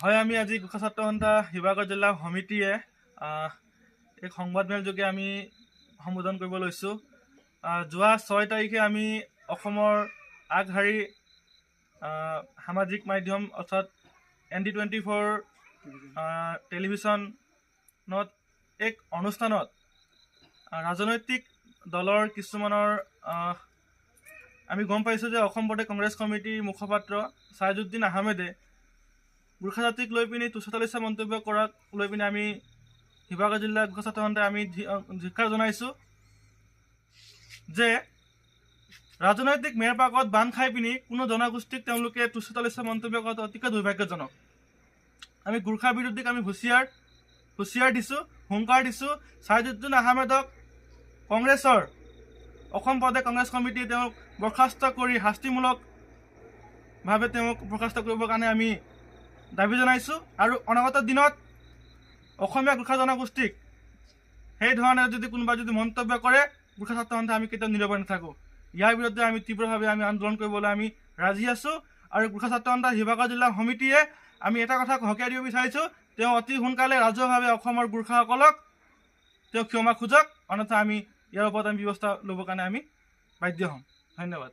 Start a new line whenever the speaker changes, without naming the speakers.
হয়, আমি আজি গোৰ্খা ছাত্ৰ সন্থা শিৱসাগৰ জিলা সমিতিয়ে এক সংবাদমেলযোগে আমি সম্বোধন কৰিব লৈছোঁ। যোৱা 6 তাৰিখে আমি অসমৰ আগশাৰী সামাজিক মাধ্যম অৰ্থাৎ ND24 টেলিভিশ্যনত এক অনুষ্ঠানত ৰাজনৈতিক দলৰ কিছুমানৰ আমি গম পাইছোঁ যে অসম প্ৰদেশ কংগ্ৰেছ কমিটিৰ মুখপাত্ৰ ছাইজুদ্দিন আহমেদে গোৰ্খা জাতিক লৈ পিনি তুচ্ছতালিচা মন্তব্য কৰাক লৈ পিনি আমি শিৱসাগৰ জিলাৰ গোৰ্খা ছাত্ৰ সন্থাই আমি ধিক্কাৰ জনাইছোঁ যে ৰাজনৈতিক মেৰপাকত বান্ধ খাই পিনি কোনো জনগোষ্ঠীক তেওঁলোকে তুচ্ছতালিচা মন্তব্য কৰাটো অতিকৈ দুৰ্ভাগ্যজনক। আমি গোৰ্খা বিৰোধীক আমি হুঁচিয়াৰ দিছোঁ, হুংকাৰ দিছোঁ। ছাইজুদ্দিন আহমেদক কংগ্ৰেছৰ অসম প্ৰদেশ কংগ্ৰেছ কমিটিয়ে তেওঁক বৰ্খাস্ত কৰি শাস্তিমূলকভাৱে তেওঁক বৰ্খাস্ত কৰিবৰ কাৰণে আমি দাবী জনাইছোঁ। আৰু অনাগত দিনত অসমীয়া গোৰ্খা জনগোষ্ঠীক সেই ধৰণে যদি কোনোবাই যদি মন্তব্য কৰে, গোৰ্খা ছাত্ৰ সন্থা আমি কেতিয়াও নীৰৱে নাথাকোঁ। ইয়াৰ বিৰুদ্ধে আমি তীব্ৰভাৱে আমি আন্দোলন কৰিবলৈ আমি ৰাজি আছোঁ। আৰু গোৰ্খা ছাত্ৰ সন্থা শিৱসাগৰ জিলা সমিতিয়ে আমি এটা কথা সকীয়াই দিব বিচাৰিছোঁ, তেওঁ অতি সোনকালে ৰাজহুৱাভাৱে অসমৰ গোৰ্খাসকলক তেওঁ ক্ষমা খোজক, অন্যথা আমি ইয়াৰ ওপৰত আমি ব্যৱস্থা ল'বৰ কাৰণে আমি বাধ্য হ'ম। ধন্যবাদ।